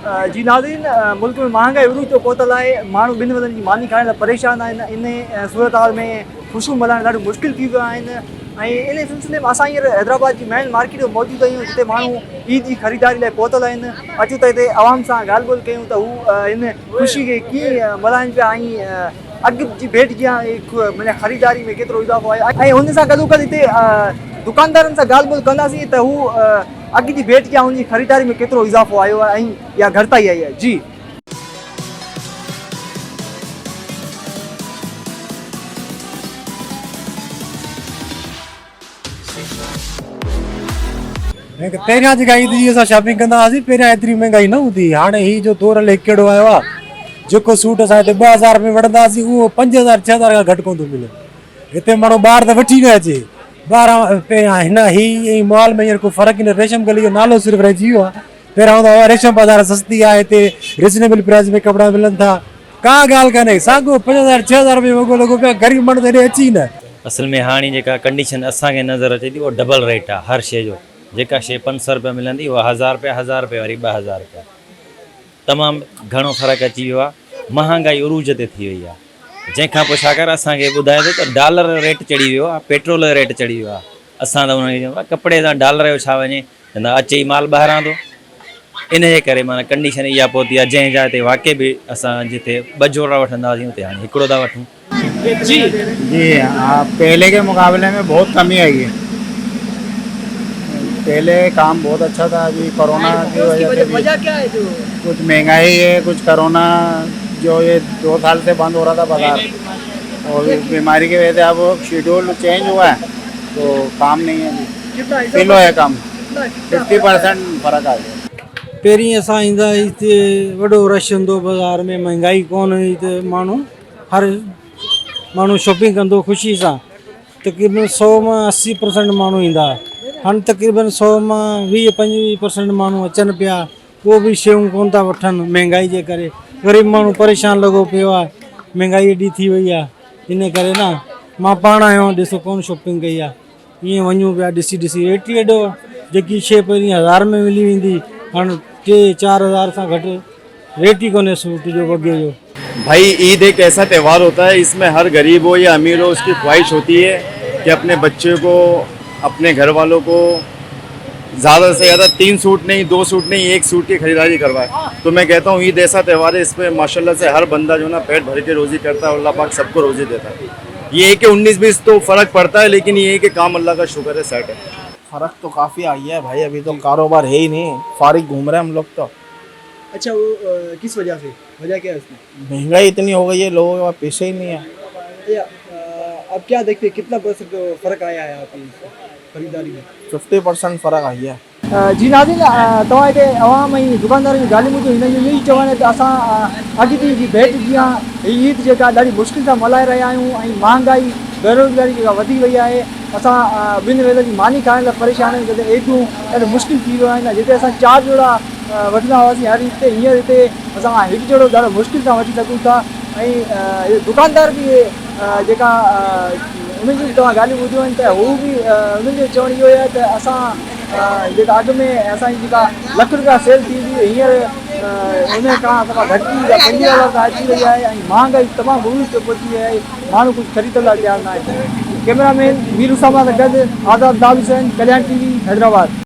जी नाज़रीन, मुल्क में महांगाई उरूज ते पहुतल आहे। माण्हू ॿिनि वक़्तनि जी मानी खाइण लाइ परेशान आहिनि। इन सूरत हाल में ख़ुशियूं मल्हाइण ॾाढो मुश्किल थी वियो आहिनि। ऐं इन सिलसिले में असां हींअर हैदराबाद जी मेन मार्केट में मौजूदु आहियूं, जिते माण्हू ईद जी ख़रीदारी लाइ पहुतल आहिनि। अचूं त हिते आवाम सां ॻाल्हि ॿोल कयूं त हू इन ख़ुशी खे कीअं मल्हाइनि पिया ऐं अघु जी भेट कीअं माना ख़रीदारी में केतिरो इज़ाफ़ो आहे। ऐं हुन सां गॾोगॾु हिते दुकानदारनि सां ॻाल्हि ॿोल कंदासीं त हू अघु जी भेट कीअं हुनजी ख़रीदारी में केतिरो इज़ाफ़ो आयो आहे ऐं या घटिताई आई आहे। जी पहिरियां जेका ईद जी असां शॉपिंग कंदा हुआसीं, पहिरियां एतिरी महांगाई न हूंदी। हाणे ही जो दौर हले कहिड़ो आयो आहे, जेको सूट असां हिते 2000 में वठंदा हुआसीं उहो 5000 6000 खां घटि कोन थो मिले। हिते माण्हू ॿाहिरि त वठी न अचे। ॿाहिरां पहिरियां हिन ही मॉल में हींअर कोई फ़र्क़ु ई न। रेशम गली जो नालो सिर्फ़ु रहिजी वियो आहे। पहिरियां हूंदा हुआ रेशम बाज़ार सस्ती आहे, हिते रिज़नेबल प्राइस में कपिड़ा मिलनि था, का ॻाल्हि कान्हे। साॻियो 5000 6000 में वॻो लॻो पिया, ग़रीब माण्हू त हेॾे अची ई न। असल में हाणे जेका कंडीशन असांखे नज़र अचे थी उहो डबल रेट आहे हर शइ जो। जेका शइ 500 रुपया मिलंदी उहा 1000 रुपया, 1000 रुपया वरी 2000 रुपया। तमामु घणो फ़र्क़ु अची वियो आहे। महांगाई उरूज ते थी वई आहे। जंहिंखां पोइ छा कर असांखे ॿुधाए थो त डॉलर रेट चढ़ी वियो आहे, पेट्रोल जो रेट चढ़ी वियो आहे। असां त हुनखे चऊं कपिड़े सां डॉलर जो छा वञे, चवंदा अचे ई माल ॿाहिरां थो। इन जे करे माना कंडीशन इहा पहुती आहे। जंहिं जाइ ते वाक़ई बि असां जिते 2 जोड़ा वठंदा हुआसीं उते हाणे हिकिड़ो था वठूं। जी जी हाँ, पहले के मुकाबले में बहुत कमी आई है। पहले काम बहुत अच्छा था, अभी कोरोना की वजह से वजह क्या है जो कुछ महंगाई है, कुछ कोरोना जो ये 2 साल से बंद हो रहा था बाजार, और इस बीमारी की वजह से अब शेड्यूल चेंज हुआ है तो काम नहीं है। कितना किलो है कम, 50% फ़र्क आ गया। पहिरीं असां ईंदा हिते वॾो रश हूंदो बाज़ार में, महांगाई कोन हुई त हर माण्हू शॉपिंग कंदो ख़ुशी सां। तक़रीबन 100 मां 80% माण्हू ईंदा। हाणे तक़रीबन 100 मां 20-25% माण्हू अचनि पिया, उहो बि शयूं कोन था वठनि महांगाई जे करे। ग़रीब माण्हू परेशान लॻो पियो आहे, महांगाई एॾी थी वई आहे। इन करे न मां पाण आहियो ॾिसो कोन शॉपिंग कई आहे। ईअं वञूं पिया ॾिसी रेट ई एॾो, जेकी शइ पहिरीं 1000 में मिली वेंदी हाणे 3-4000 सां घटि रेट ही कोने सूट जो वगे जो। भाई ईद एक ऐसा त्यौहार होता है, इसमें हर गरीब हो या अमीर हो उसकी ख्वाहिश होती है कि अपने बच्चे को, अपने घर वालों को ज़्यादा से ज़्यादा 3 सूट नहीं, 2 सूट नहीं, 1 सूट की खरीदारी करवाए। तो मैं कहता हूँ ईद ऐसा त्यौहार है, इसमें माशाल्लाह से हर बंदा जो ना पेट भर के रोज़ी करता है। अल्लाह पाक सबको रोज़ी देता है। ये है कि 19-20 तो फ़र्क पड़ता है, लेकिन ये है कि काम अल्लाह का शुक्र है सेट है। फ़र्क तो काफ़ी आई है भाई, अभी तो कारोबार है ही नहीं, फारिग घूम रहे हैं हम लोग तो। अच्छा, वो किस वजह से, वजह क्या है उसमें? महंगाई इतनी हो गई है, लोगों के पास पैसे ही नहीं है। अब क्या देखते हैं कितना परसेंट फ़र्क आया है आपकी खरीदारी में? 50% फ़र्क आई है। जी नाज़रीन, तव्हां हिते आवाम ऐं दुकानदारनि जी ॻाल्हियूं ॿुधियूं, हिन जो इहो ई चवणु आहे त असां अॼु जी भेट जीअं ईद जेका ॾाढी मुश्किल सां मल्हाए रहिया आहियूं ऐं महांगाई बेरोज़गारी जेका वधी वई आहे। असां ॿिनि वेले जी मानी खाइण लाइ परेशान आहियूं, जिते एॾियूं ॾाढो मुश्किल थी वियो आहिनि। जिते असां 4 जोड़ा वठंदा हुआसीं हर हिते, हींअर हिते असां 1 जोड़ो ॾाढो मुश्किल सां वठी सघूं था। ऐं दुकानदार बि जेका उन्हनि जी तव्हां ॻाल्हियूं ॿुधियूं आहिनि त हू बि उन्हनि जो चवणु इहो आहे त असां जेका अॻु में असांजी जेका ₹1 रुपया सेल थी हुई, हींअर उन खां तमामु घटि थी 50,000 खां अची वई आहे ऐं महांगाई तमामु उरूज ते पहुची वई आहे। माण्हू कुझु ख़रीदण लाइ तयारु न आहे। कैमरामैन वीर उसामा सां गॾु आज़ाद दाल हुसैन, कल्याण TV, हैदराबाद।